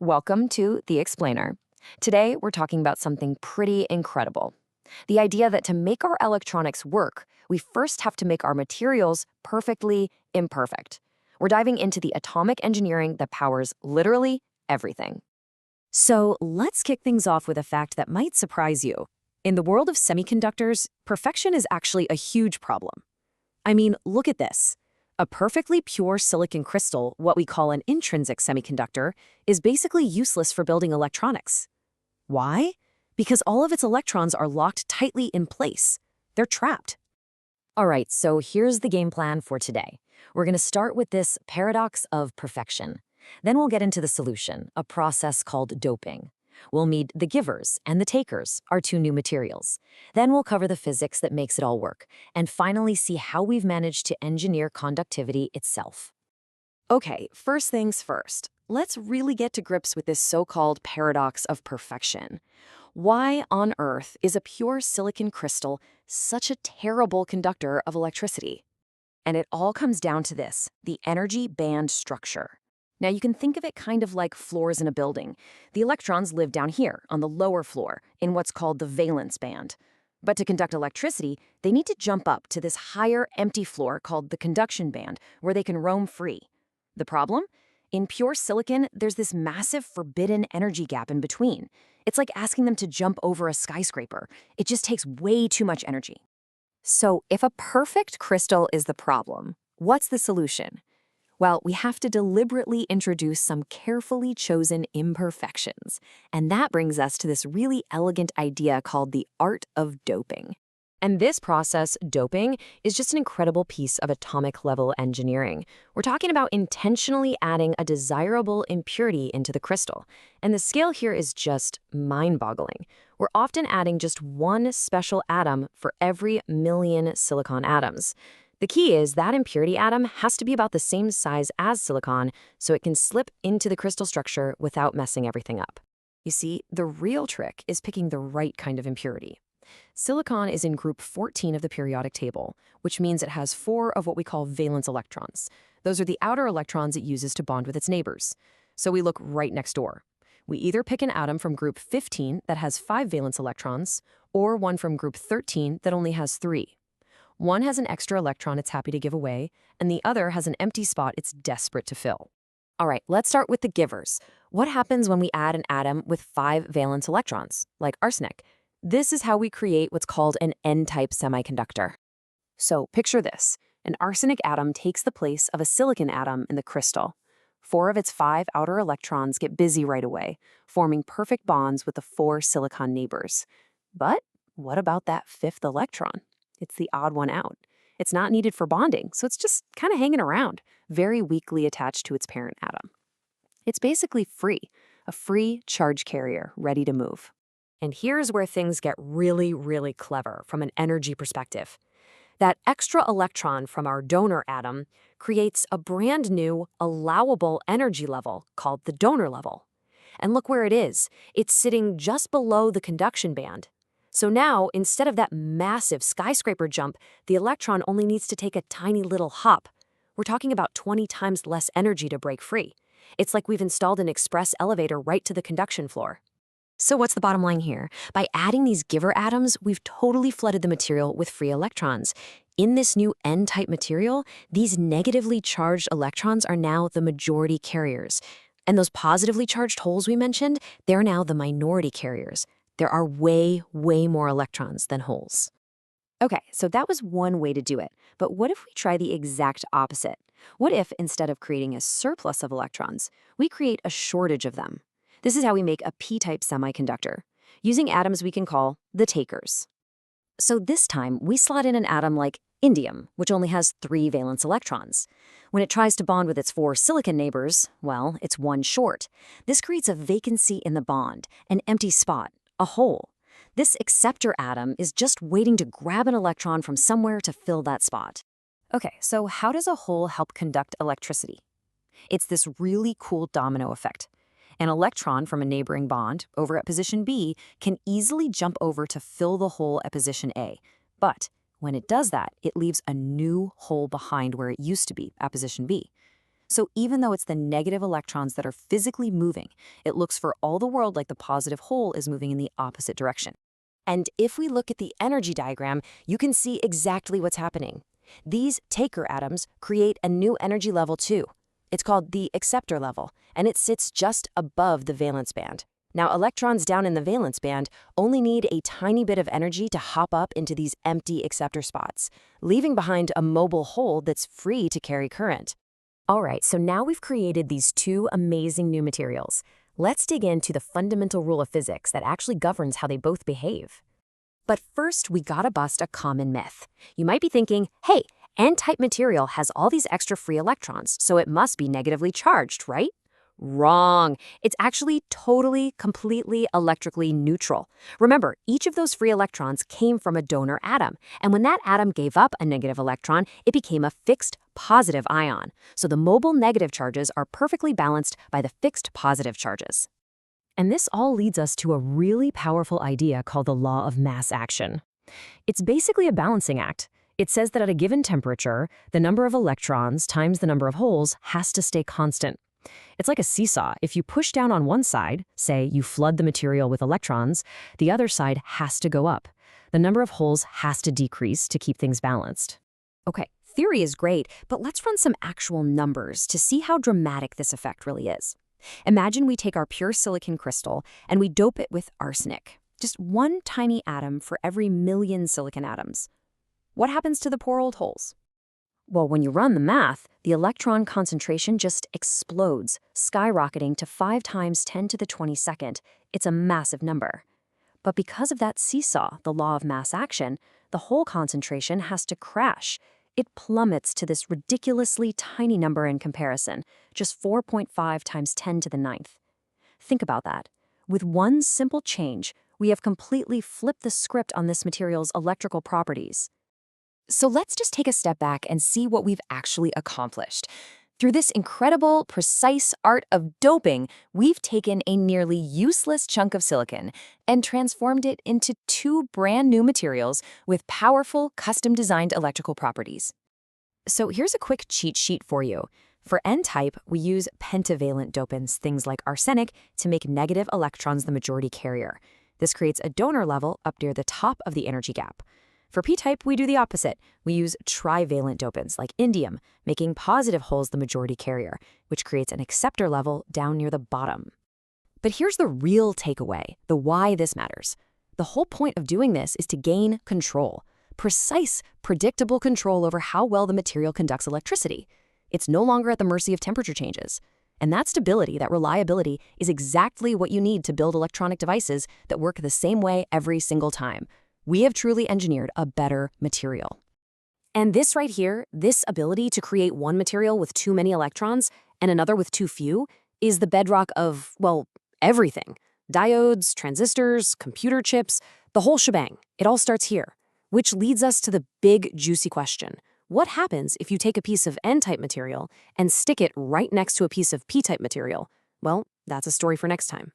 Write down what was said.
Welcome to The Explainer. Today, we're talking about something pretty incredible. The idea that to make our electronics work, we first have to make our materials perfectly imperfect. We're diving into the atomic engineering that powers literally everything. So let's kick things off with a fact that might surprise you. In the world of semiconductors, perfection is actually a huge problem. I mean, look at this. A perfectly pure silicon crystal, what we call an intrinsic semiconductor, is basically useless for building electronics. Why? Because all of its electrons are locked tightly in place. They're trapped. All right, so here's the game plan for today. We're going to start with this paradox of perfection. Then we'll get into the solution, a process called doping. We'll meet the givers and the takers, our two new materials. Then we'll cover the physics that makes it all work, and finally see how we've managed to engineer conductivity itself. Okay, first things first. Let's really get to grips with this so-called paradox of perfection. Why on earth is a pure silicon crystal such a terrible conductor of electricity? And it all comes down to this, the energy band structure. Now you can think of it kind of like floors in a building. The electrons live down here on the lower floor in what's called the valence band. But to conduct electricity, they need to jump up to this higher empty floor called the conduction band where they can roam free. The problem? In pure silicon, there's this massive forbidden energy gap in between. It's like asking them to jump over a skyscraper. It just takes way too much energy. So if a perfect crystal is the problem, what's the solution? Well, we have to deliberately introduce some carefully chosen imperfections. And that brings us to this really elegant idea called the art of doping. And this process, doping, is just an incredible piece of atomic-level engineering. We're talking about intentionally adding a desirable impurity into the crystal. And the scale here is just mind-boggling. We're often adding just one special atom for every million silicon atoms. The key is that impurity atom has to be about the same size as silicon so it can slip into the crystal structure without messing everything up. You see, the real trick is picking the right kind of impurity. Silicon is in group 14 of the periodic table, which means it has 4 of what we call valence electrons. Those are the outer electrons it uses to bond with its neighbors. So we look right next door. We either pick an atom from group 15 that has 5 valence electrons, or one from group 13 that only has 3. One has an extra electron it's happy to give away, and the other has an empty spot it's desperate to fill. All right, let's start with the givers. What happens when we add an atom with 5 valence electrons, like arsenic? This is how we create what's called an N-type semiconductor. So picture this. An arsenic atom takes the place of a silicon atom in the crystal. 4 of its 5 outer electrons get busy right away, forming perfect bonds with the 4 silicon neighbors. But what about that 5th electron? It's the odd one out. It's not needed for bonding, so it's just kind of hanging around, very weakly attached to its parent atom. It's basically free, a free charge carrier ready to move. And here's where things get really, really clever from an energy perspective. That extra electron from our donor atom creates a brand new, allowable energy level called the donor level. And look where it is. It's sitting just below the conduction band. So now, instead of that massive skyscraper jump, the electron only needs to take a tiny little hop. We're talking about 20 times less energy to break free. It's like we've installed an express elevator right to the conduction floor. So what's the bottom line here? By adding these giver atoms, we've totally flooded the material with free electrons. In this new N-type material, these negatively charged electrons are now the majority carriers. And those positively charged holes we mentioned, they're now the minority carriers. There are way, way more electrons than holes. Okay, so that was one way to do it. But what if we try the exact opposite? What if, instead of creating a surplus of electrons, we create a shortage of them? This is how we make a p-type semiconductor, using atoms we can call the takers. So this time, we slot in an atom like indium, which only has 3 valence electrons. When it tries to bond with its 4 silicon neighbors, well, it's 1 short. This creates a vacancy in the bond, an empty spot, a hole. This acceptor atom is just waiting to grab an electron from somewhere to fill that spot. Okay, so how does a hole help conduct electricity? It's this really cool domino effect. An electron from a neighboring bond over at position B can easily jump over to fill the hole at position A. But when it does that, it leaves a new hole behind where it used to be at position B. So even though it's the negative electrons that are physically moving, it looks for all the world like the positive whole is moving in the opposite direction. And if we look at the energy diagram, you can see exactly what's happening. These taker atoms create a new energy level too. It's called the acceptor level, and it sits just above the valence band. Now, electrons down in the valence band only need a tiny bit of energy to hop up into these empty acceptor spots, leaving behind a mobile hole that's free to carry current. All right, so now we've created these two amazing new materials. Let's dig into the fundamental rule of physics that actually governs how they both behave. But first, we gotta bust a common myth. You might be thinking, hey, N-type material has all these extra free electrons, so it must be negatively charged, right? Wrong. It's actually totally, completely electrically neutral. Remember, each of those free electrons came from a donor atom, and when that atom gave up a negative electron, it became a fixed positive ion. So the mobile negative charges are perfectly balanced by the fixed positive charges. And this all leads us to a really powerful idea called the law of mass action. It's basically a balancing act. It says that at a given temperature, the number of electrons times the number of holes has to stay constant. It's like a seesaw. If you push down on one side, say you flood the material with electrons, the other side has to go up. The number of holes has to decrease to keep things balanced. Okay, theory is great, but let's run some actual numbers to see how dramatic this effect really is. Imagine we take our pure silicon crystal and we dope it with arsenic. Just one tiny atom for every million silicon atoms. What happens to the poor old holes? Well, when you run the math, the electron concentration just explodes, skyrocketing to 5 times 10 to the 22nd. It's a massive number. But because of that seesaw, the law of mass action, the hole concentration has to crash. It plummets to this ridiculously tiny number in comparison, just 4.5 times 10 to the 9th. Think about that. With one simple change, we have completely flipped the script on this material's electrical properties. So let's just take a step back and see what we've actually accomplished. Through this incredible, precise art of doping, we've taken a nearly useless chunk of silicon and transformed it into two brand new materials with powerful, custom-designed electrical properties. So here's a quick cheat sheet for you. For N-type, we use pentavalent dopants, things like arsenic, to make negative electrons the majority carrier. This creates a donor level up near the top of the energy gap. For P-type, we do the opposite. We use trivalent dopants like indium, making positive holes the majority carrier, which creates an acceptor level down near the bottom. But here's the real takeaway, the why this matters. The whole point of doing this is to gain control. Precise, predictable control over how well the material conducts electricity. It's no longer at the mercy of temperature changes. And that stability, that reliability, is exactly what you need to build electronic devices that work the same way every single time. We have truly engineered a better material. And this right here, this ability to create one material with too many electrons and another with too few, is the bedrock of, well, everything. Diodes, transistors, computer chips, the whole shebang. It all starts here. Which leads us to the big, juicy question. What happens if you take a piece of N-type material and stick it right next to a piece of P-type material? Well, that's a story for next time.